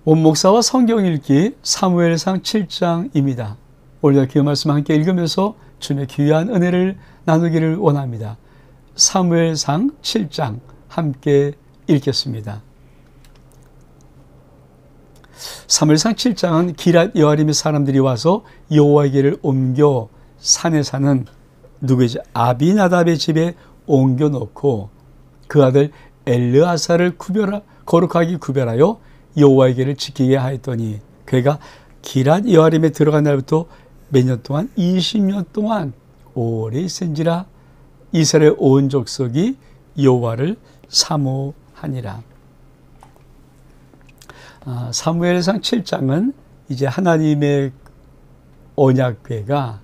원목사와 성경 읽기 사무엘상 7장입니다. 오늘 그 말씀 함께 읽으면서 주님의 귀한 은혜를 나누기를 원합니다. 사무엘상 7장 함께 읽겠습니다. 사무엘상 7장은 기랏 여아림의 사람들이 와서 여호와의 길을 옮겨 산에 사는 누구이지 아비나답의 집에 옮겨 놓고 그 아들 엘르아사를 거룩하게 구별하여 여호와의 길을 지키게 하였더니 그가 기랏 여아림에 들어간 날부터 몇 년 동안 20년 동안 오래 있은지라 이스라엘 온 족속이 여호와를 사모하니라. 사무엘상 7장은 이제 하나님의 언약궤가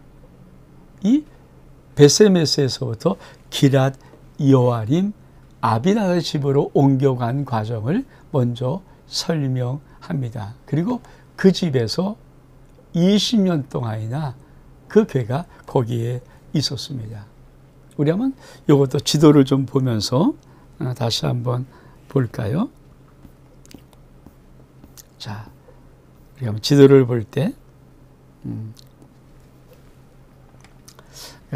이 베세메스에서부터 기랏 여아림 아비나답의 집으로 옮겨간 과정을 먼저 설명합니다. 그리고 그 집에서 20년 동안이나 그 궤가 거기에 있었습니다. 우리 한번 이것도 지도를 좀 보면서 다시 한번 볼까요? 자, 우리 한번 지도를 볼 때,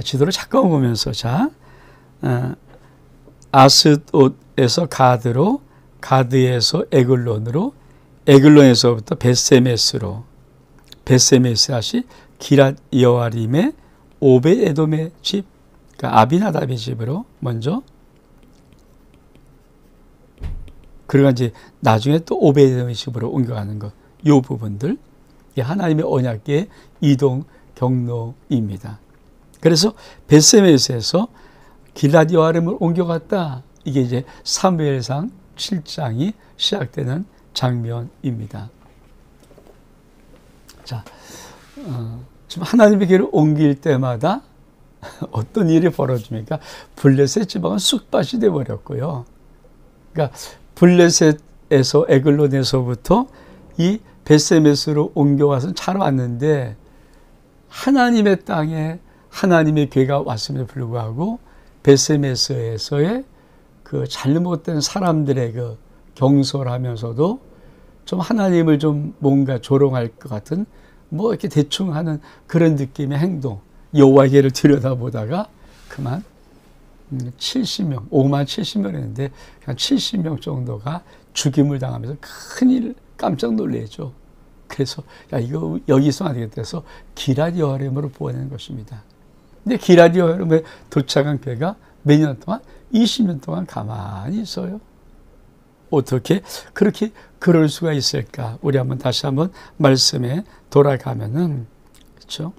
지도를 잠깐 보면서, 자, 아스돗에서 가드로, 가드에서 에글론으로, 에글론에서부터 벳세메스로, 벳세메스 다시 기랏 여아림의 오벳에돔의 집, 그러니까 아비나답의 집으로 먼저, 그리고 이제 나중에 또 오벳에돔의 집으로 옮겨가는 것, 이 부분들, 하나님의 언약궤의 이동 경로입니다. 그래서 벳세메스에서 기랏 여아림을 옮겨갔다. 이게 이제 사무엘상 7장이 시작되는 장면입니다. 자, 지금 하나님의 길을 옮길 때마다 어떤 일이 벌어집니까? 블레셋 지방은 쑥밭이 되어버렸고요. 그러니까 블레셋에서 에글론에서부터 이 벳세메스로 옮겨와서 잘 왔는데 하나님의 땅에 하나님의 궤가 왔음에도 불구하고 벳세메스에서의 그 잘못된 사람들의 그 경솔하면서도 좀 하나님을 좀 뭔가 조롱할 것 같은 뭐 이렇게 대충 하는 그런 느낌의 행동, 여호와의 길을 들여다보다가 그만 70명, 5만 70명이었는데 한 70명 정도가 죽임을 당하면서 큰일 깜짝 놀래죠. 그래서 야 이거 여기서 안 되겠다 해서 기랏 여아림으로 보내는 것입니다. 근데 기랏 여아림에 도착한 궤가 몇 년 동안? 20년 동안 가만히 있어요. 어떻게 그렇게 그럴 수가 있을까? 우리 한번 다시 한번 말씀에 돌아가면은, 그렇죠?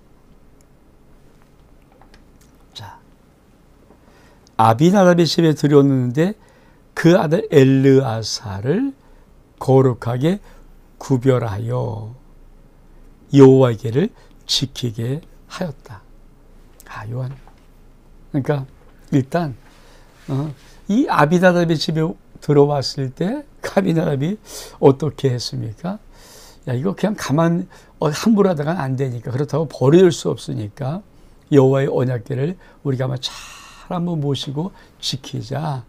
자, 아비나답의 집에 들여오는데 그 아들 엘르아사를 거룩하게 구별하여 여호와의 길을 지키게 하였다. 요한. 그러니까 일단 이 아비나답의 집에 들어왔을 때 아비나답이 어떻게 했습니까? 야 이거 그냥 가만 함부로 하다가는 안 되니까 그렇다고 버릴 수 없으니까 여호와의 언약궤를 우리가 아마 잘 한번 모시고 지키자.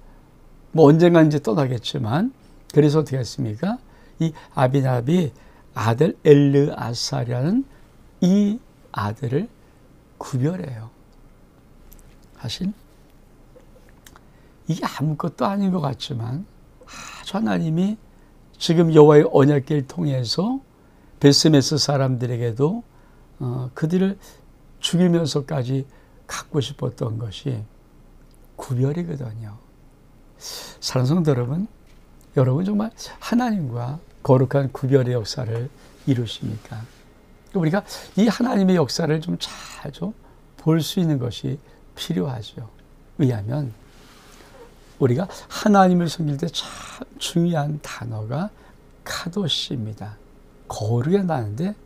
뭐 언젠가 이제 떠나겠지만 그래서 어떻게 했습니까? 이 아비나답이 아들 엘르아사라는 이 아들을 구별해요. 사실 이게 아무것도 아닌 것 같지만 아주 하나님이 지금 여호와의 언약궤를 통해서 벳세메스 사람들에게도 그들을 죽이면서까지 갖고 싶었던 것이 구별이거든요. 사랑하는 성도 여러분 정말 하나님과 거룩한 구별의 역사를 이루십니까? 우리가 이 하나님의 역사를 좀 잘 좀 볼 수 있는 것이 필요하죠. 왜냐하면 우리가 하나님을 섬길 때 참 중요한 단어가 카도시입니다. 거룩에 나는데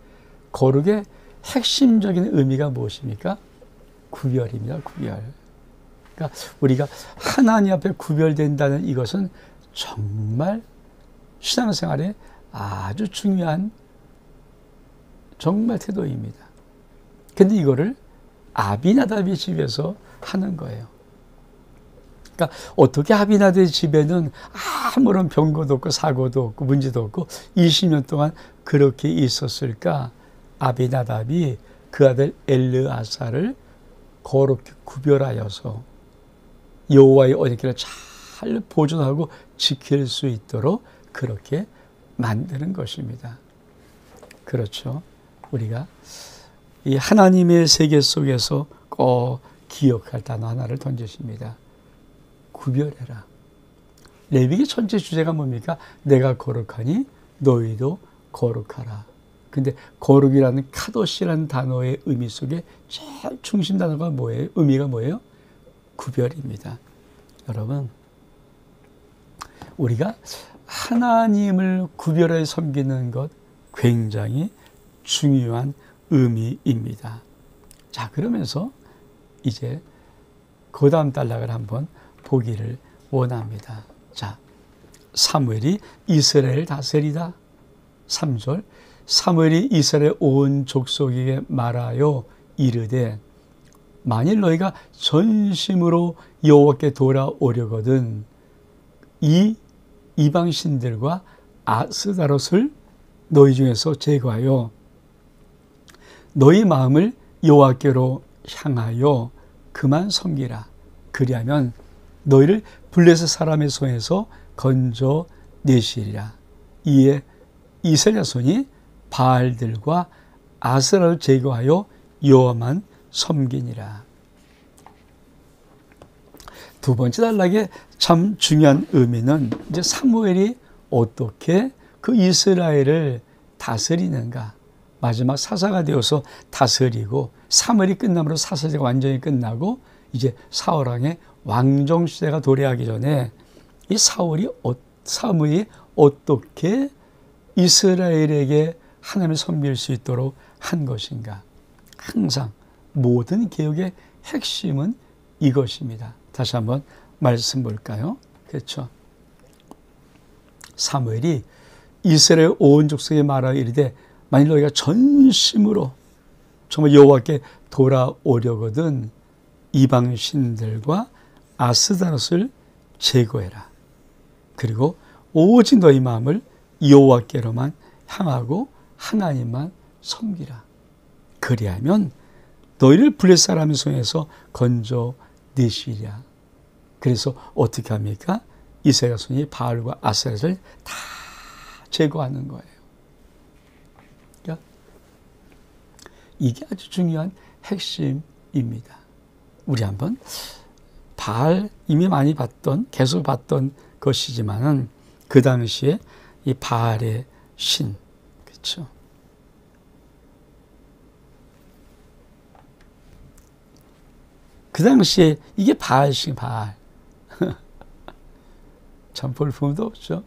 거룩의 핵심적인 의미가 무엇입니까? 구별입니다. 구별. 그러니까 우리가 하나님 앞에 구별된다는 이것은 정말 신앙생활에 아주 중요한 정말 태도입니다. 근데 이거를 아비나답의 집에서 하는 거예요. 그러니까 어떻게 아비나답의 집에는 아무런 병고도 없고 사고도 없고 문제도 없고 20년 동안 그렇게 있었을까? 아비나답이 그 아들 엘르아사를 거룩히 구별하여서 여호와의 언약궤를 잘 보존하고 지킬 수 있도록 그렇게 만드는 것입니다. 그렇죠. 우리가 이 하나님의 세계 속에서 꼭 기억할 단어 하나를 던지십니다. 구별해라. 레위기 전체 주제가 뭡니까? 내가 거룩하니 너희도 거룩하라. 근데 거룩이라는 카도시라는 단어의 의미 속에 제일 중심 단어가 뭐예요? 의미가 뭐예요? 구별입니다. 여러분, 우리가 하나님을 구별해 섬기는 것 굉장히 중요한 의미입니다. 자, 그러면서 이제 그 다음 단락을 한번 보기를 원합니다. 자, 사무엘이 이스라엘을 다스리다. 3절, 사무엘이 이스라엘 온 족속에게 말하여 이르되 만일 너희가 전심으로 여호와께 돌아오려거든 이 이방신들과 아스다롯을 너희 중에서 제거하여 너희 마음을 여호와께로 향하여 그만 섬기라. 그리하면 너희를 블레셋 사람의 손에서 건져내시리라. 이에 이스라엘 자손이 바알들과 아스라를 제거하여 여호와만 섬기니라. 두 번째 단락의 참 중요한 의미는 이제 사무엘이 어떻게 그 이스라엘을 다스리는가. 마지막 사사가 되어서 다스리고 사무엘이 끝남으로 사사제가 완전히 끝나고 이제 사울왕의 왕정시대가 도래하기 전에 이 사무엘이 어떻게 이스라엘에게 하나님을 섬길 수 있도록 한 것인가. 항상 모든 개혁의 핵심은 이것입니다. 다시 한번 말씀 볼까요? 그렇죠. 사무엘이 이스라엘 온 족속에 말하여 이르되 만일 너희가 전심으로 정말 여호와께 돌아오려거든 이방 신들과 아스다롯을 제거해라. 그리고 오직 너희 마음을 여호와께로만 향하고 하나님만 섬기라. 그리하면 너희를 블레셋 사람의 손에서 건져내시리라. 그래서 어떻게 합니까? 이스라엘 자손이 바알과 아스라를 다 제거하는 거예요. 그러니까 이게 아주 중요한 핵심입니다. 우리 한번 바알 이미 많이 봤던 계속 봤던 것이지만은 그 당시에 이 바알의 신, 그렇죠? 그 당시에 이게 바알신 바알. 참 볼품도 없죠.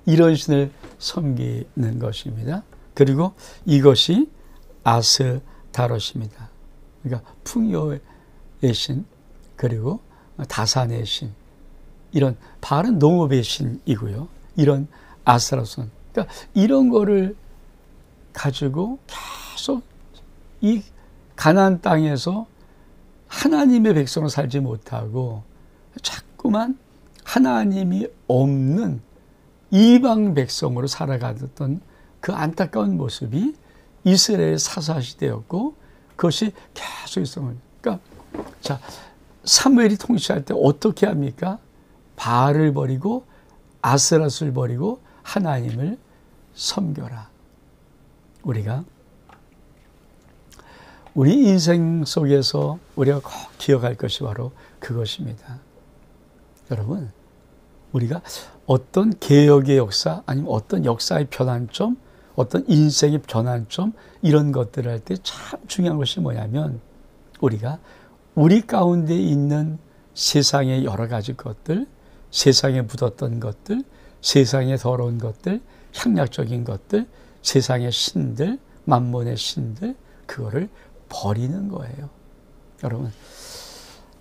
이런 신을 섬기는 것입니다. 그리고 이것이 아스다롯입니다. 그러니까 풍요의 신, 그리고 다산의 신. 이런 바알은 농업의 신이고요. 이런 아스다롯은 그러니까 이런 거를 가지고 계속 이 가나안 땅에서 하나님의 백성으로 살지 못하고 자꾸만 하나님이 없는 이방 백성으로 살아가던 그 안타까운 모습이 이스라엘 사사시대였고 그것이 계속 있었습니다. 그러니까 자, 사무엘이 통치할 때 어떻게 합니까? 바알을 버리고 아스라스를 버리고 하나님을 섬겨라. 우리가 우리 인생 속에서 우리가 꼭 기억할 것이 바로 그것입니다. 여러분, 우리가 어떤 개혁의 역사 아니면 어떤 역사의 변환점, 어떤 인생의 변환점 이런 것들을 할 때 참 중요한 것이 뭐냐면 우리가 우리 가운데 있는 세상의 여러 가지 것들, 세상에 묻었던 것들, 세상에 더러운 것들, 향락적인 것들, 세상의 신들, 만몬의 신들 그거를 버리는 거예요. 여러분,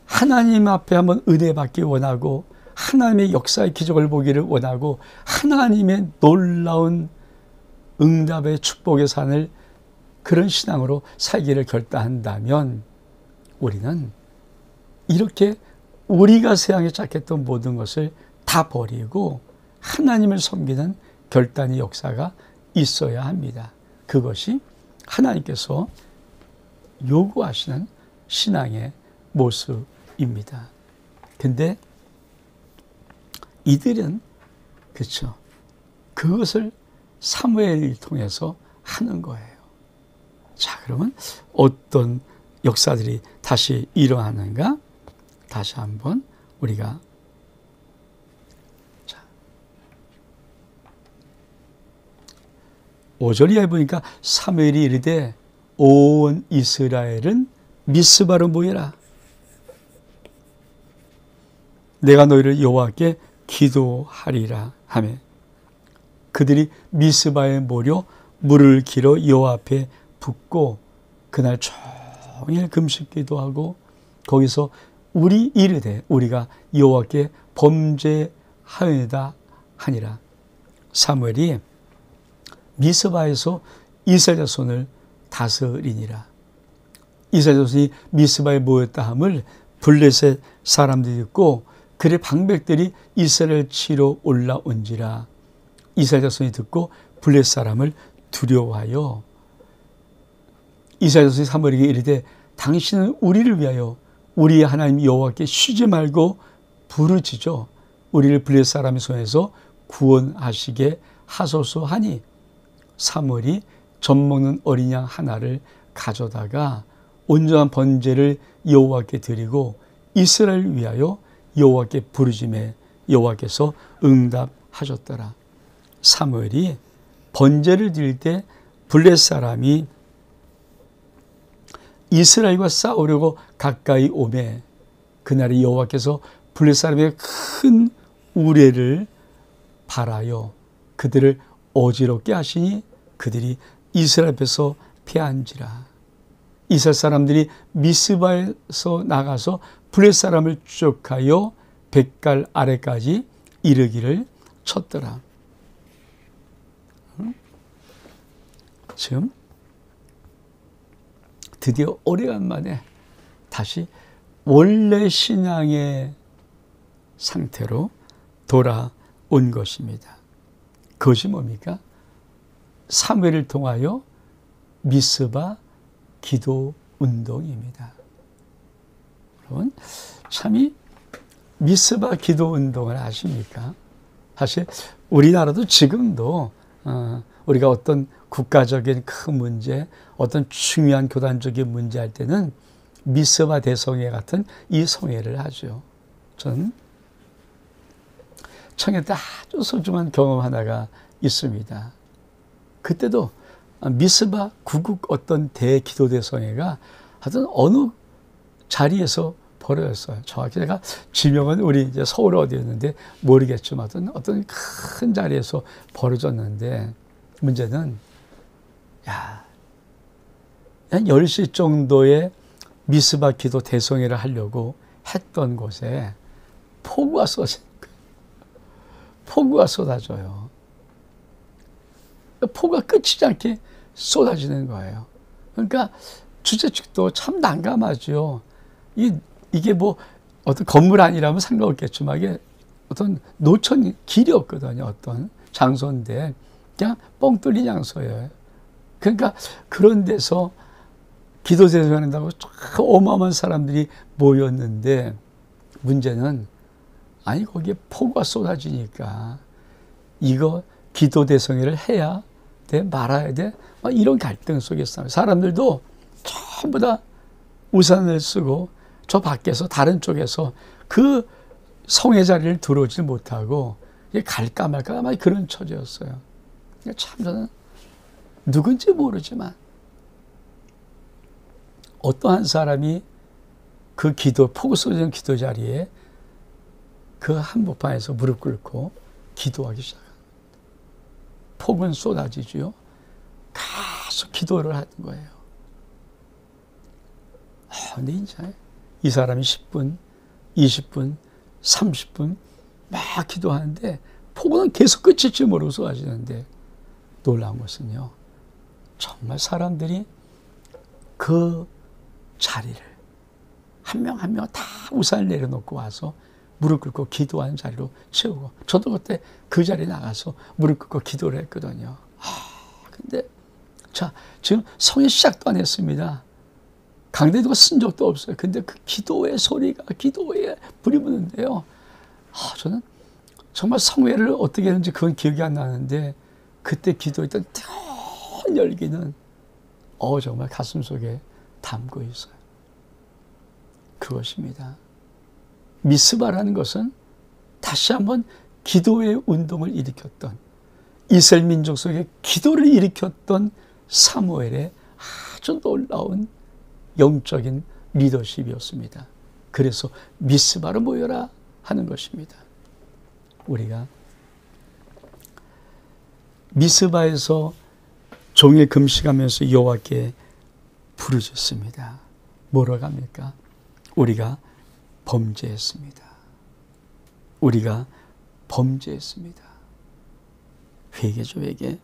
하나님 앞에 한번 은혜 받기 원하고 하나님의 역사의 기적을 보기를 원하고 하나님의 놀라운 응답의 축복의 산을 그런 신앙으로 살기를 결단한다면 우리는 이렇게 우리가 세상에 착했던 모든 것을 다 버리고 하나님을 섬기는 결단의 역사가 있어야 합니다. 그것이 하나님께서 요구하시는 신앙의 모습입니다. 근데 이들은 그렇죠. 그것을 사무엘을 통해서 하는 거예요. 자, 그러면 어떤 역사들이 다시 일어나는가? 다시 한번 우리가 5절 이하에 보니까 사무엘이 이르되 온 이스라엘은 미스바로 모여라. 내가 너희를 여호와께 기도하리라 하며 그들이 미스바에 모여 물을 길어 여호와 앞에 붓고 그날 종일 금식 기도하고 거기서 우리 이르되 우리가 여호와께 범죄하였다 하니라. 사무엘이 미스바에서 이스라엘 자손을 다스리니라. 이스라엘 자손이 미스바에 모였다 함을 블레셋 사람들이 듣고 그의 방백들이 이스라엘 치러 올라온지라. 이스라엘 자손이 듣고 블레셋 사람을 두려워하여 이스라엘 자손이 사무엘에게 이르되 당신은 우리를 위하여 우리의 하나님 여호와께 쉬지 말고 부르짖어 우리를 블레셋 사람의 손에서 구원하시게 하소서 하니 사무엘이 젖 먹는 어린 양 하나를 가져다가 온전한 번제를 여호와께 드리고 이스라엘을 위하여 여호와께 부르짖매 여호와께서 응답하셨더라. 사무엘이 번제를 드릴 때 블레셋 사람이 이스라엘과 싸우려고 가까이 오매 그날에 여호와께서 블레셋 사람의 큰 우레를 발하여 그들을 어지럽게 하시니 그들이 이스라엘 앞에서 패한지라. 이스라엘 사람들이 미스바에서 나가서 블레셋 사람을 추적하여 벳갈 아래까지 이르기를 쳤더라. 지금 드디어 오래간만에 다시 원래 신앙의 상태로 돌아온 것입니다. 그것이 뭡니까? 사무엘을 통하여 미스바 기도 운동입니다. 여러분, 참이 미스바 기도 운동을 아십니까? 사실 우리나라도 지금도 우리가 어떤 국가적인 큰 문제, 어떤 중요한 교단적인 문제 할 때는 미스바 대성회 같은 이 성회를 하죠. 전 청년 때 아주 소중한 경험 하나가 있습니다. 그때도 미스바 구국 어떤 대기도대성회가 하여튼 어느 자리에서 벌어졌어요. 정확히 제가 지명은 우리 이제 서울 어디였는데 모르겠지만 어떤 큰 자리에서 벌어졌는데 문제는 한 10시 정도에 미스바 기도 대성회를 하려고 했던 곳에 폭우가 쏟아지는 거예요. 폭우가 쏟아져요. 폭우가 끝이지 않게 쏟아지는 거예요. 그러니까 주최 측도 참 난감하죠. 이게 뭐 어떤 건물 아니라면 상관없겠지만 이게 어떤 노천 길이 없거든요. 어떤 장소인데 그냥 뻥 뚫린 장소예요. 그러니까 그런 데서 기도 대성회한다고 어마어마한 사람들이 모였는데 문제는 아니 거기에 폭우가 쏟아지니까 이거 기도 대성회를 해야 돼 말아야 돼 막 이런 갈등 속에서 사람들도 전부 다 우산을 쓰고 저 밖에서 다른 쪽에서 그 성회 자리를 들어오지 못하고 갈까 말까 막 그런 처지였어요. 참 저는 누군지 모르지만 어떠한 사람이 그 폭우 쏟아지는 기도 자리에 그 한복판에서 무릎 꿇고 기도하기 시작합니다. 폭은 쏟아지죠. 계속 기도를 하는 거예요. 근데 이제 이 사람이 10분, 20분, 30분 막 기도하는데 폭우는 계속 끝일지 모르고 쏟아지는데 놀라운 것은요. 정말 사람들이 그 자리를 한 명 한 명 다 우산을 내려놓고 와서 무릎 꿇고 기도하는 자리로 채우고, 저도 그때 그 자리에 나가서 무릎 꿇고 기도를 했거든요. 근데 자, 지금 성회 시작도 안 했습니다. 강대도가 쓴 적도 없어요. 근데 그 기도의 소리가, 기도에 불이 붙는데요. 저는 정말 성회를 어떻게 했는지 그건 기억이 안 나는데, 그때 기도했던 뜨거운 열기는 정말 가슴 속에 담고 있어요. 그것입니다. 미스바라는 것은 다시 한번 기도의 운동을 일으켰던, 이스라엘 민족 속에 기도를 일으켰던 사무엘의 아주 놀라운 영적인 리더십이었습니다. 그래서 미스바로 모여라 하는 것입니다. 우리가 미스바에서 종일 금식하면서 여호와께 부르짖습니다. 뭐라고 합니까? 우리가 범죄했습니다. 우리가 범죄했습니다. 회개죠, 회개.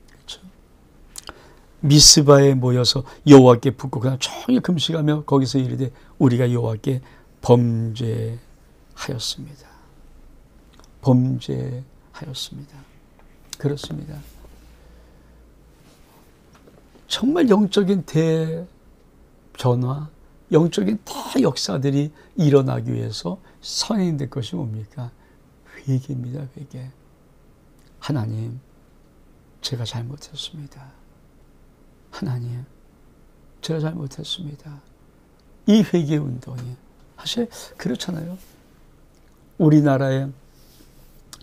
그렇죠. 미스바에 모여서 여호와께 붓고 그냥 종일 금식하며 거기서 이르되 우리가 여호와께 범죄하였습니다. 범죄하였습니다. 그렇습니다. 정말 영적인 대변화, 영적인 대역사들이 일어나기 위해서 선행될 것이 뭡니까? 회개입니다. 회개. 하나님, 제가 잘못했습니다. 하나님, 제가 잘못했습니다. 이 회개 운동이 사실 그렇잖아요. 우리나라의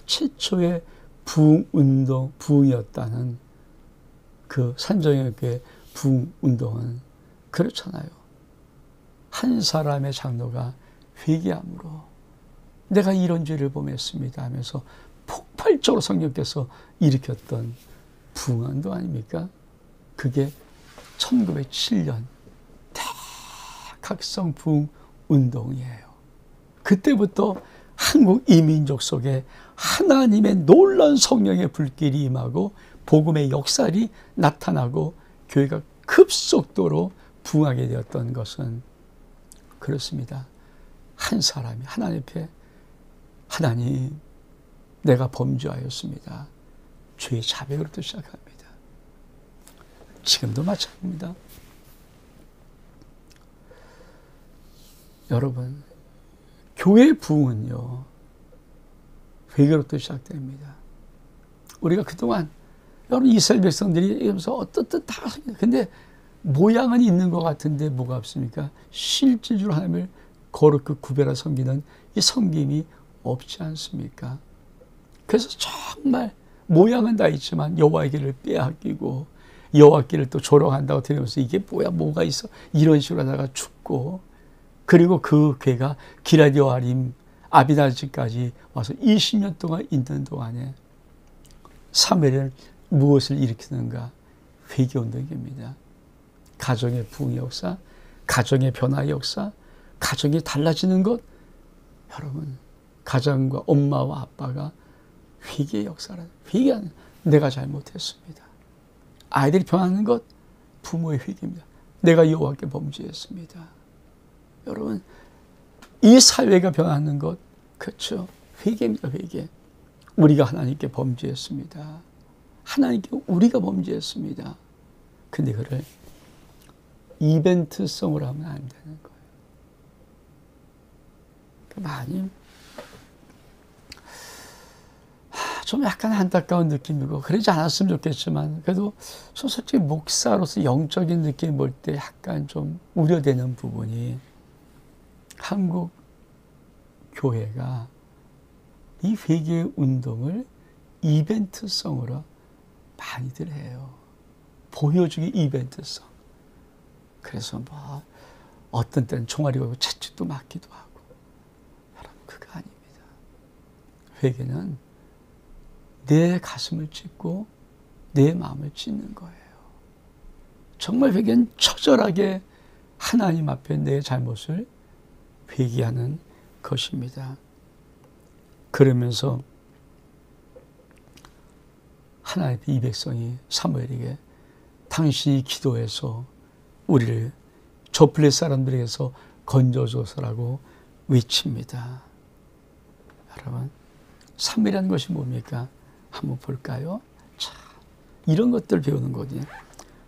최초의 부흥운동, 부흥이었다는 그 산정혁교의 부흥운동은 그렇잖아요. 한 사람의 장로가 회개함으로 내가 이런 죄를 범했습니다 하면서 폭발적으로 성령께서 일으켰던 부흥운동 아닙니까? 그게 1907년 대각성 부흥운동이에요. 그때부터 한국 이민족 속에 하나님의 놀라운 성령의 불길이 임하고 복음의 역사이 나타나고 교회가 급속도로 부흥하게 되었던 것은 그렇습니다. 한 사람이 하나님 앞에 하나님, 내가 범죄하였습니다. 죄의 자백으로부터 시작합니다. 지금도 마찬가지입니다. 여러분, 교회 부흥은요, 회개로부터 시작됩니다. 우리가 그동안 여러분 이스라엘 백성들이 이러면서 어떻든 다 근데 모양은 있는 것 같은데 뭐가 없습니까? 실질적으로 하나님을 거룩히 구별하 섬기는 이 섬김이 없지 않습니까? 그래서 정말 모양은 다 있지만 여호와의 길을 빼앗기고 여호와 길을 또 조롱한다고 들으면서 이게 뭐야, 뭐가 있어, 이런 식으로 하다가 죽고, 그리고 그 괴가 기럇여아림 아비나집까지 와서 20년 동안 있는 동안에 사무엘은 무엇을 일으키는가? 회개운동입니다. 가정의 부흥의 역사, 가정의 변화의 역사, 가정이 달라지는 것. 여러분, 가정과 엄마와 아빠가 회개의 역사라. 회개하는, 내가 잘못했습니다. 아이들이 변하는 것, 부모의 회개입니다. 내가 여호와께 범죄했습니다. 여러분, 이 사회가 변하는 것, 그렇죠? 회개입니다. 회개. 우리가 하나님께 범죄했습니다. 하나님께 우리가 범죄했습니다. 근데 그를 이벤트성으로 하면 안 되는 거예요. 많이 좀 약간 안타까운 느낌이고 그러지 않았으면 좋겠지만, 그래도 솔직히 목사로서 영적인 느낌 볼 때 약간 좀 우려되는 부분이, 한국 교회가 이 회개 운동을 이벤트성으로 많이들 해요. 보여주기 이벤트성. 그래서 뭐 어떤 때는 총알이 걸고 채찍도 맞기도 하고. 여러분, 그거 아닙니다. 회개는 내 가슴을 찢고 내 마음을 찢는 거예요. 정말 회개는 처절하게 하나님 앞에 내 잘못을 회개하는 것입니다. 그러면서 하나님의 이 백성이 사무엘에게 당신이 기도해서 우리를 저 블레셋 사람들에게서 건져줘서라고 외칩니다. 여러분, 삶이라는 것이 뭡니까? 한번 볼까요? 자, 이런 것들 배우는 거지.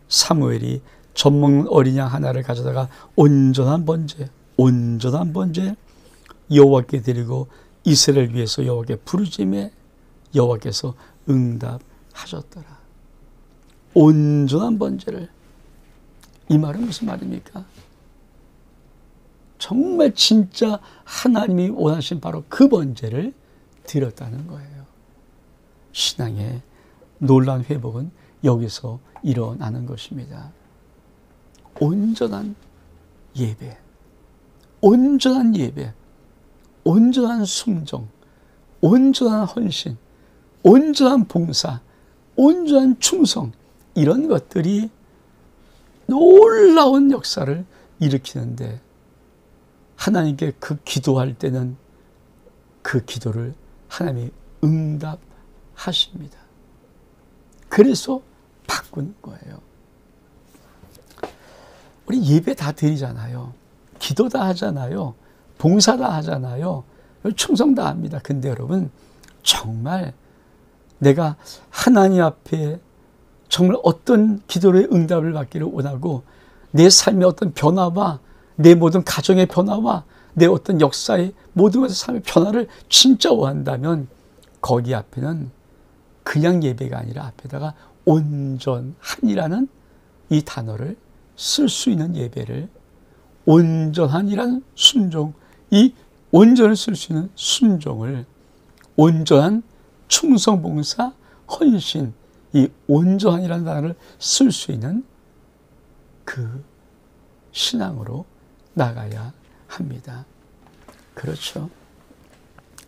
사무엘이 젖먹는 어린 양 하나를 가져다가 온전한 번제 여호와께 드리고 이스라엘 위해서 여호와께 부르짖음에 여호와께서 응답하셨더라. 온전한 번제를, 이 말은 무슨 말입니까? 정말 진짜 하나님이 원하신 바로 그 번제를 드렸다는 거예요. 신앙의 놀라운 회복은 여기서 일어나는 것입니다. 온전한 예배, 온전한 예배, 온전한 순종, 온전한 헌신, 온전한 봉사, 온전한 충성, 이런 것들이 놀라운 역사를 일으키는데, 하나님께 그 기도할 때는 그 기도를 하나님이 응답하십니다. 그래서 바꾸는 거예요. 우리 예배 다 드리잖아요. 기도 다 하잖아요. 봉사 다 하잖아요. 충성 다 합니다. 근데 여러분, 정말 내가 하나님 앞에 정말 어떤 기도의 응답을 받기를 원하고, 내 삶의 어떤 변화와 내 모든 가정의 변화와 내 어떤 역사의 모든 것의 삶의 변화를 진짜 원한다면, 거기 앞에는 그냥 예배가 아니라 앞에다가 온전한이라는 이 단어를 쓸 수 있는 예배를, 온전한이라는 순종, 이 온전을 쓸 수 있는 순종을, 온전한 충성, 봉사, 헌신, 이 온전한이라는 단어를 쓸 수 있는 그 신앙으로 나가야 합니다. 그렇죠.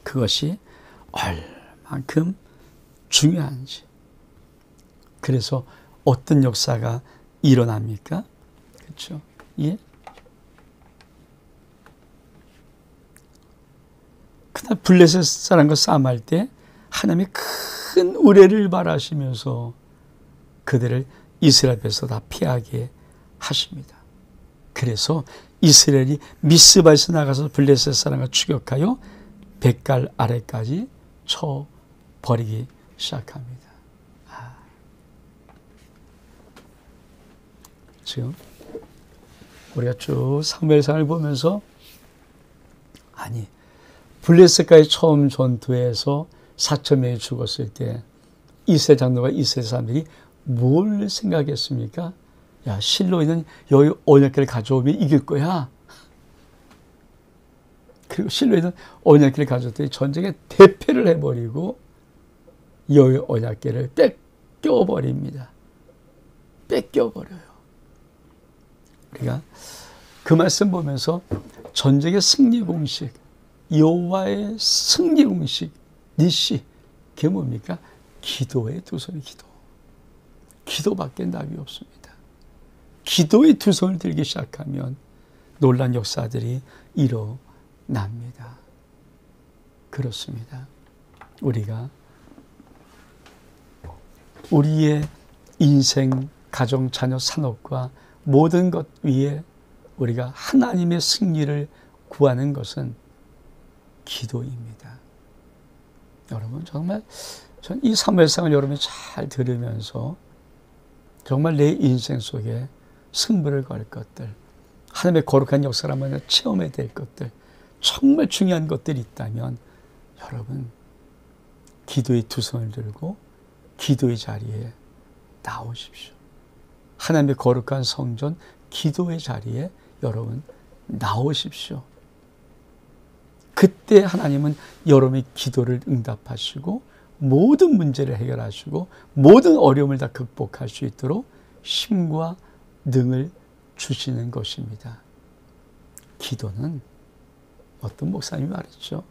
그것이 얼만큼 중요한지. 그래서 어떤 역사가 일어납니까? 그렇죠. 예. 그날 블레셋 사람과 싸움할 때 하나님이 큰 우레를 발하시면서 그들을 이스라엘 앞에서 다 피하게 하십니다. 그래서 이스라엘이 미스바에서 나가서 블레셋 사람과 추격하여 뱃갈 아래까지 쳐버리기 시작합니다. 지금 우리가 쭉 사무엘상을 보면서, 아니, 블레셋과의 처음 전투에서 4,000명이 죽었을 때 이스라엘 장로가 이스라엘 사람들이 뭘 생각했습니까? 야, 실로에 있는 여호와의 언약궤를 가져오면 이길 거야. 그리고 실로에 있는 언약궤를 가져왔더니 전쟁에 대패를 해버리고 여호와의 언약궤를 뺏겨버립니다. 뺏겨버려요. 우리가 그 말씀 보면서 전쟁의 승리 공식, 여호와의 승리 공식, 니시, 그게 뭡니까? 기도의 두 손의 기도. 기도밖에 답이 없습니다. 기도의 두 손을 들기 시작하면 놀란 역사들이 일어납니다. 그렇습니다. 우리가 우리의 인생, 가정, 자녀, 산업과 모든 것 위에 우리가 하나님의 승리를 구하는 것은 기도입니다. 여러분, 정말 전 이 사무엘상을 여러분이 잘 들으면서 정말 내 인생 속에 승부를 걸 것들, 하나님의 거룩한 역사를 한번 체험해야 될 것들, 정말 중요한 것들이 있다면 여러분, 기도의 두 손을 들고 기도의 자리에 나오십시오. 하나님의 거룩한 성전 기도의 자리에 여러분 나오십시오. 그때 하나님은 여러분의 기도를 응답하시고 모든 문제를 해결하시고 모든 어려움을 다 극복할 수 있도록 힘과 능을 주시는 것입니다. 기도는 어떤 목사님이 말했죠.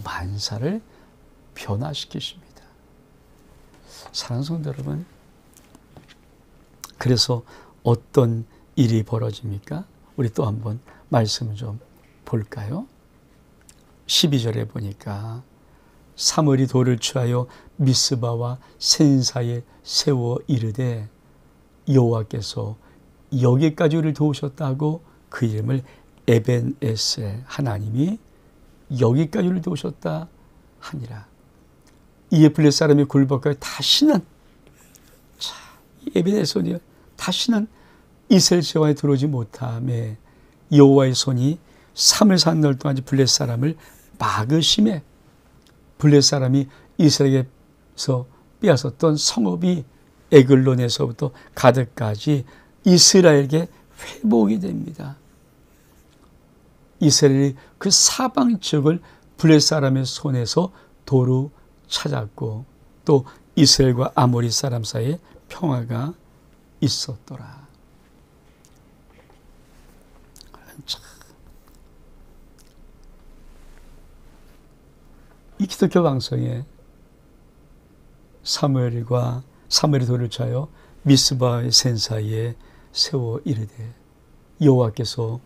만사를 변화시키십니다. 사랑하는 성도 여러분, 그래서 어떤 일이 벌어집니까? 우리 또 한번 말씀을 좀 볼까요? 12절에 보니까 사무엘이 돌을 취하여 미스바와 센사에 세워 이르되 여호와께서 여기까지 우리를 도우셨다고 그 이름을 에벤에셀, 하나님이 여기까지 우리를 도우셨다 하니라. 이에 블레셋 사람이 굴복하여 다시는, 자, 에벤에셀이 다시는 이스라엘 지방에 들어오지 못함에 여호와의 손이 3일 4일 동안 블레셋 사람을 막으심에 블레셋 사람이 이스라엘에서 빼앗았던 성읍이 에글론에서부터 가드까지 이스라엘에게 회복이 됩니다. 이스라엘이 그 사방 지역을 블레셋 사람의 손에서 도로 찾았고 또 이스라엘과 아모리 사람 사이에 평화가 있었더라. 이 기독교 방송에 사무엘이 돌을 차여 미스바의 센 사이에 세워 이르되 여호와께서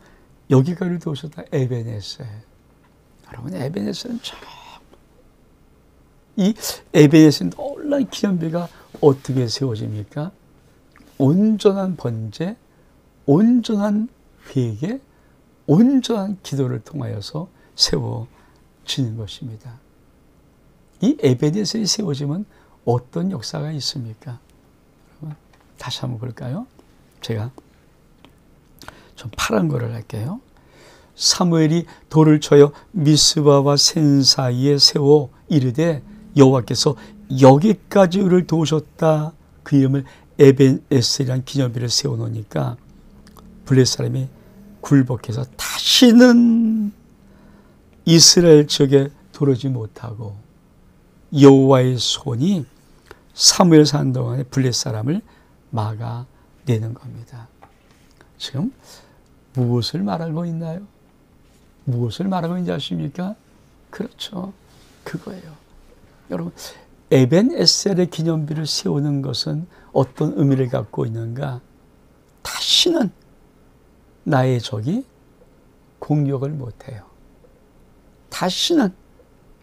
여기까지 도우셨다. 에벤에셀. 여러분, 에벤에셀은 참, 이 에벤에셀 놀라운 기념비가 어떻게 세워집니까? 온전한 번제, 온전한 회개, 온전한 기도를 통하여서 세워지는 것입니다. 이 에벤에셀이 세워지면 어떤 역사가 있습니까? 여러분, 다시 한번 볼까요? 제가 좀 파란 거를 할게요. 사무엘이 돌을 쳐여 미스바와 센 사이에 세워 이르되 여호와께서 여기까지 우리를 도우셨다. 그 이름을 에벤에셀이라는 기념비를 세워놓으니까 블레셋 사람이 굴복해서 다시는 이스라엘 지역에 들어오지 못하고 여호와의 손이 사무엘 사는 동안에 블레셋 사람을 막아내는 겁니다. 지금 무엇을 말하고 있나요? 무엇을 말하고 있는지 아십니까? 그렇죠. 그거예요. 여러분, 에벤에셀의 기념비를 세우는 것은 어떤 의미를 갖고 있는가? 다시는 나의 적이 공격을 못해요. 다시는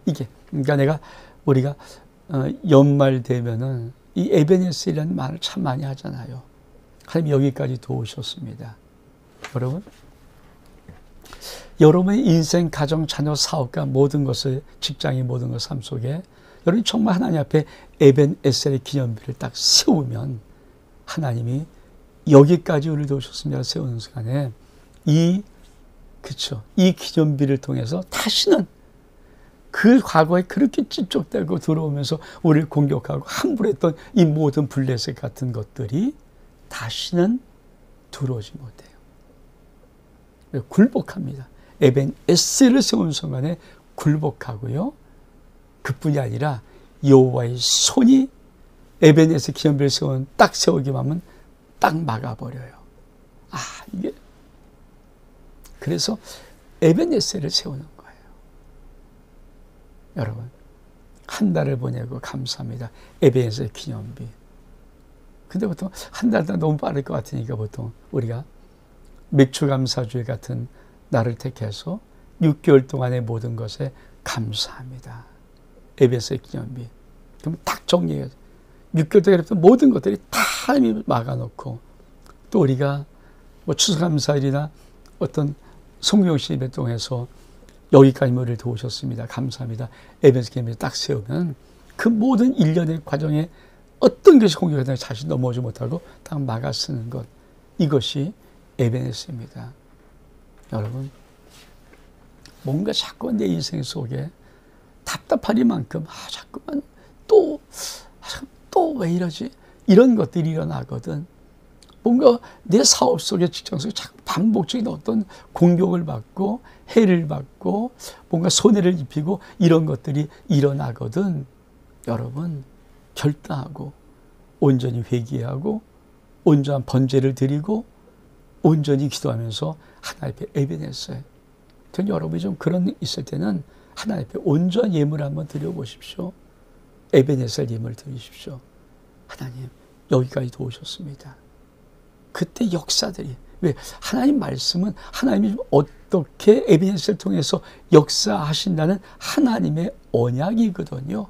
이게, 그러니까 우리가 연말 되면은 이 에벤에셀이라는 말을 참 많이 하잖아요. 하나님 여기까지 도우셨습니다. 여러분, 여러분의 인생, 가정, 자녀, 사업과 모든 것을, 직장의 모든 것, 삶 속에 여러분이 정말 하나님 앞에 에벤에셀의 기념비를 딱 세우면 하나님이 여기까지 우리를 도우셨습니다. 세우는 순간에 이 기념비를 통해서 다시는 그 과거에 그렇게 찝쩍대고 들어오면서 우리를 공격하고 함부로 했던 이 모든 블레셋 같은 것들이 다시는 들어오지 못해요. 굴복합니다. 에벤에셀을 세운 순간에 굴복하고요. 그뿐이 아니라 여호와의 손이 에벤에셀 기념비를 딱 세우기만 하면 딱 막아버려요. 이게 그래서 에벤에셀을 세우는 거예요. 여러분, 한 달을 보내고 감사합니다. 에벤에셀 기념비. 근데 보통 한 달 너무 빠를 것 같으니까 보통 우리가 맥주감사주일 같은 날을 택해서 6개월 동안의 모든 것에 감사합니다. 에벤에셀 기념비. 그럼 딱 정리해야죠. 6개월 동안 모든 것들이 다 하나님이 막아놓고 또 우리가 뭐 추수감사일이나 어떤 성경시 예배 통해서 여기까지 우리를 도우셨습니다. 감사합니다. 에벤에셀 기념비를 딱 세우면 그 모든 일련의 과정에 어떤 것이 공격하다가 자신 넘어오지 못하고 딱 막아 쓰는 것. 이것이 에벤에셀입니다. 여러분, 뭔가 자꾸 내 인생 속에 답답하리만큼 자꾸만 또 왜 이러지? 이런 것들이 일어나거든. 뭔가 내 사업 속에, 직장 속에 자꾸 반복적인 어떤 공격을 받고 해를 받고 뭔가 손해를 입히고 이런 것들이 일어나거든. 여러분, 결단하고 온전히 회개하고 온전한 번제를 드리고 온전히 기도하면서 하나님 앞에 에벤에셀. 여러분이 좀 그런 있을 때는 하나님 앞에 온전한 예물을 한번 드려보십시오. 에벤에셀 예물을 드리십시오. 하나님, 여기까지 도우셨습니다. 그때 역사들이, 왜? 하나님 말씀은 하나님이 어떻게 에벤에셀을 통해서 역사하신다는 하나님의 언약이거든요.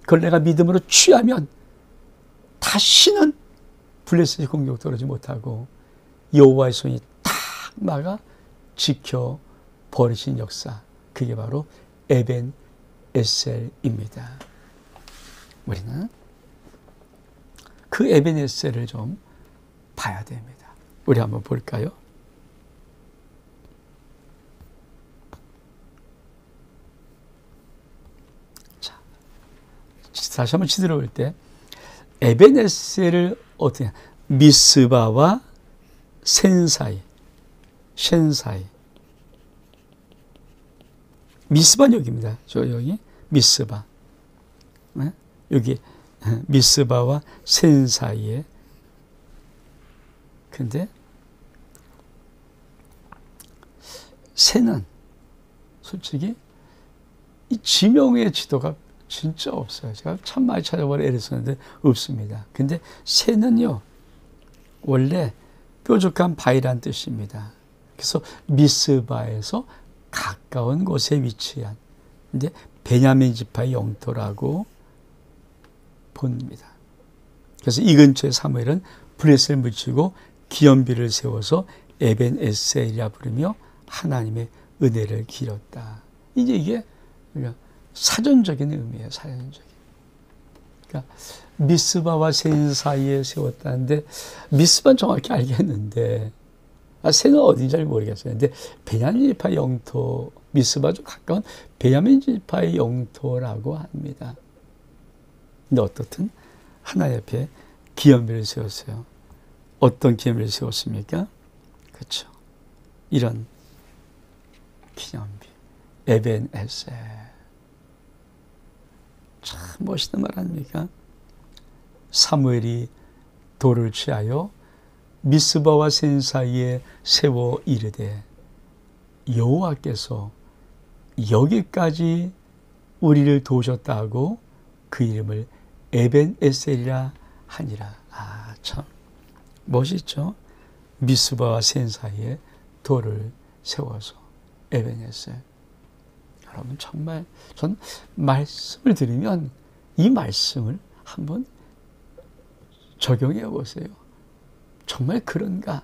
그걸 내가 믿음으로 취하면 다시는 블레셋이 공격 들어오지 못하고 여호와의 손이 탁 막아 지켜 버리신 역사, 그게 바로 에벤 에셀입니다. 우리는 그 에벤 에셀을 좀 봐야 됩니다. 우리 한번 볼까요? 자, 다시 한번 치들어 볼 때 에벤 에셀을 어떻게 미스바와 센 사이, 미스바는 여기입니다. 저 여기 미스바, 네? 여기 미스바와 센 사이에. 근데 센은 솔직히 이 지명의 지도가 진짜 없어요. 제가 참 많이 찾아보려 애랬었는데 없습니다. 근데 센은요, 원래 뾰족한 바위란 뜻입니다. 그래서 미스바에서 가까운 곳에 위치한, 근데 베냐민 지파의 영토라고 봅니다. 그래서 이 근처에 사무엘은 블레셋을 묻히고 기념비를 세워서 에벤 에셀이라 부르며 하나님의 은혜를 기렸다. 이제 이게 사전적인 의미예요. 사전적인. 그러니까 미스바와 센 사이에 세웠다는데, 미스바는 정확히 알겠는데 센은 어딘지 잘 모르겠어요. 근데 베냐민 지파의 영토, 미스바 좀 가까운 베냐민 지파의 영토라고 합니다. 근데 어떻든 하나님 앞에 기념비를 세웠어요. 어떤 기념비를 세웠습니까? 그렇죠. 이런 기념비, 에벤 에셀. 참 멋있는 말 아닙니까? 사무엘이 돌을 취하여 미스바와 센 사이에 세워 이르되 여호와께서 여기까지 우리를 도우셨다 하고 그 이름을 에벤 에셀이라 하니라. 아, 참 멋있죠? 미스바와 센 사이에 돌을 세워서 에벤 에셀. 여러분, 정말 전 말씀을 들으면 이 말씀을 한번 적용해 보세요. 정말 그런가?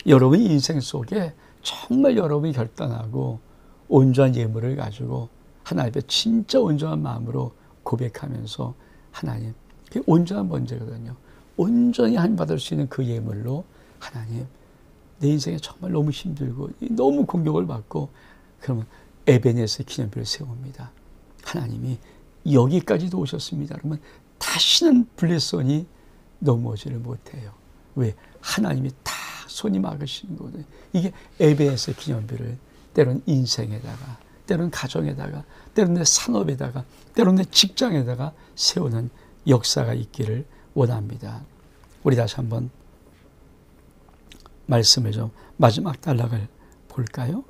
여러분 인생 속에 정말 여러분이 결단하고 온전한 예물을 가지고 하나님 앞에 진짜 온전한 마음으로 고백하면서, 하나님, 그게 온전한 번제거든요. 온전히 하나님 받을 수 있는 그 예물로, 하나님, 내 인생에 정말 너무 힘들고 너무 공격을 받고, 그러면 에벤에셀 기념비를 세웁니다. 하나님이 여기까지도 오셨습니다. 그러면 다시는 블레셋이 넘어오지를 못해요. 왜? 하나님이 다 손이 막으시는 거거든요. 이게 에벤에셀 기념비를 때로는 인생에다가, 때로는 가정에다가, 때로는 내 산업에다가, 때로는 내 직장에다가 세우는 역사가 있기를 원합니다. 우리 다시 한번 말씀을 좀 마지막 단락을 볼까요?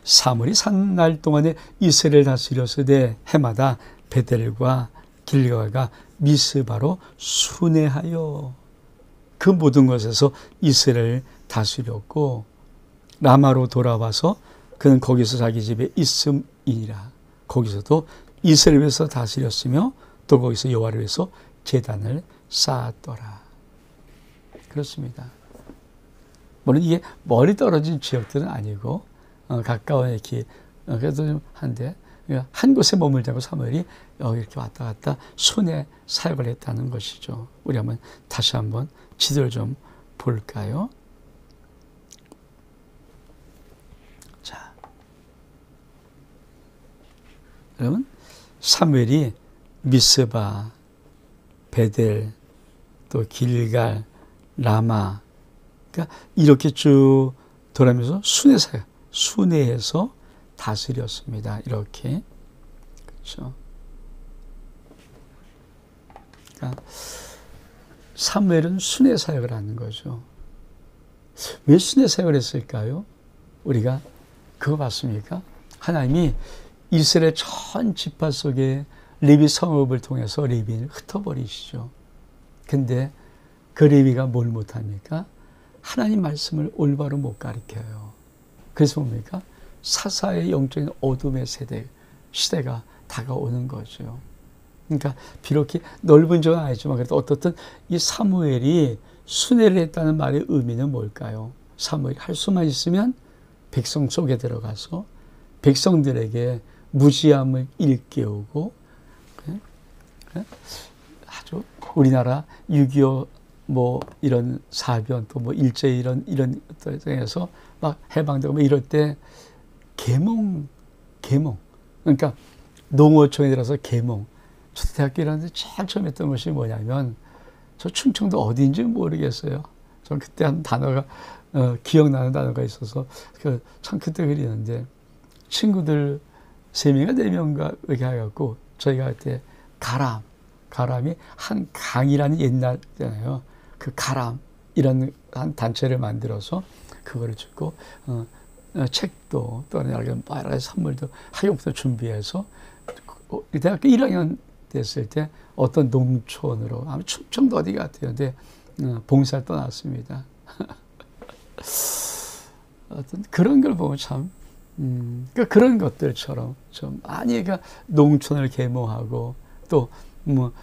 사무엘이 산 날 동안에 이스라엘을 다스렸으되 해마다 베델과 길갈과 미스바로 순회하여 그 모든 것에서 이스라엘을 다스렸고, 라마로 돌아와서 그는 거기서 자기 집에 있음이니라. 거기서도 이스라엘을 위해서 다스렸으며 또 거기서 여호와를 위해서 제단을 쌓았더라. 그렇습니다. 물론 이게 멀리 떨어진 지역들은 아니고 가까운 이렇게 그래도 좀 한데, 한 곳에 머물지 않고 사무엘이 여기 이렇게 왔다 갔다 순회 사역을 했다는 것이죠. 우리 한번 다시 한번 지도를 좀 볼까요? 자, 여러분, 사무엘이 미스바, 베델, 또 길갈, 라마, 그러니까 이렇게 쭉 돌아가면서 순회 사역, 순회해서 다스렸습니다. 이렇게. 그렇죠. 그러니까 사무엘은 순회 사역을 하는 거죠. 왜 순회 사역을 했을까요? 우리가 그거 봤습니까? 하나님이 이스라엘 전 지파 속에 레위 성읍을 통해서 레위인을 흩어버리시죠. 근데 그 레위가 뭘 못합니까? 하나님 말씀을 올바로 못 가르쳐요. 그래서 뭡니까? 사사의 영적인 어둠의 시대가 다가오는 거죠. 그러니까 비록 넓은 적은 아니지만 그래도 어떻든 이 사무엘이 순회를 했다는 말의 의미는 뭘까요? 사무엘이 할 수만 있으면 백성 속에 들어가서 백성들에게 무지함을 일깨우고, 아주 우리나라 6.25 뭐 이런 사변 또 뭐 일제 이런 것들에서 막 해방되고 뭐 이럴 때 계몽 그러니까 농어촌에 들어서 계몽. 저도 대학교 일하는데 제일 처음 했던 것이 뭐냐면, 저 충청도 어디인지 모르겠어요. 저는 그때 한 단어가 기억나는 단어가 있어서 참 그때 그리는데, 친구들 3명인가 4명인가 이렇게 해갖고 저희가 그때 가람이 한 강이라는 옛날잖아요. 그 가람이라는 한 단체를 만들어서 그거를 주고 책도 또 여러 가지 선물도 학교부터 준비해서 대학교 1학년 됐을 때 어떤 농촌으로 아마 충청도 어디 같아요. 근데 봉사를 떠났습니다. 어떤 그런 걸 보면 참 그런 것들처럼 좀 그러니까 농촌을 계몽하고 또 뭐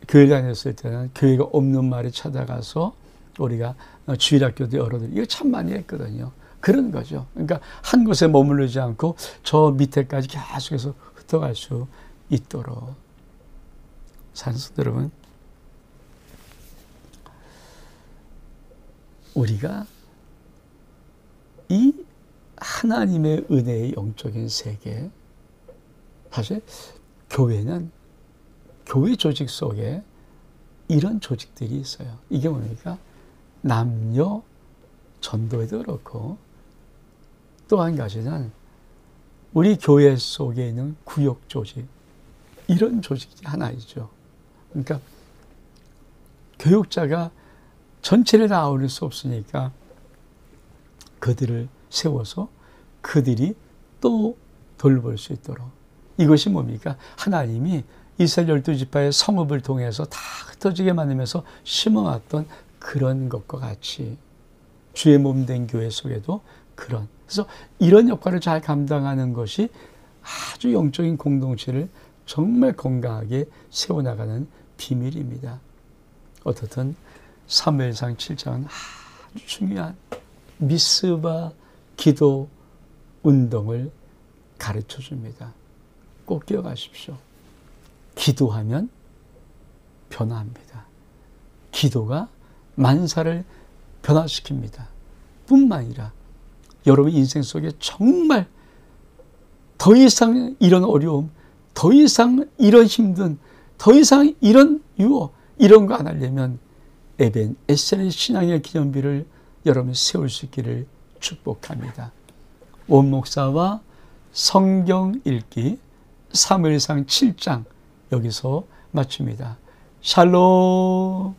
교회 다녔을 때는 교회가 없는 말이 찾아가서 우리가 주일학교도 열어드리고 이거 참 많이 했거든요. 그런 거죠. 그러니까 한 곳에 머무르지 않고 저 밑에까지 계속해서 흩어갈 수 있도록. 산성도 여러분, 우리가 이 하나님의 은혜의 영적인 세계, 사실 교회는 교회 조직 속에 이런 조직들이 있어요. 이게 뭡니까? 남녀 전도회도 그렇고, 또 한 가지는 우리 교회 속에 있는 구역 조직, 이런 조직이 하나 있죠. 그러니까 교육자가 전체를 다 아우를 수 없으니까 그들을 세워서 그들이 또 돌볼 수 있도록. 이것이 뭡니까? 하나님이 이스라엘 12지파의 성읍을 통해서 다 흩어지게 만들면서 심어왔던 그런 것과 같이 주의 몸 된 교회 속에도 그런. 그래서 이런 역할을 잘 감당하는 것이 아주 영적인 공동체를 정말 건강하게 세워나가는 비밀입니다. 어떻든 사무엘상 7장은 아주 중요한 미스바 기도 운동을 가르쳐 줍니다. 꼭 기억하십시오. 기도하면 변화합니다. 기도가 만사를 변화시킵니다. 뿐만 아니라 여러분 인생 속에 정말 더 이상 이런 어려움, 더 이상 이런 힘든, 더 이상 이런 유혹, 이런 거 안 하려면 에벤에셀의 신앙의 기념비를 여러분 세울 수 있기를 축복합니다. 원목사와 성경 읽기 사무엘상 7장 여기서 마칩니다. 샬롬.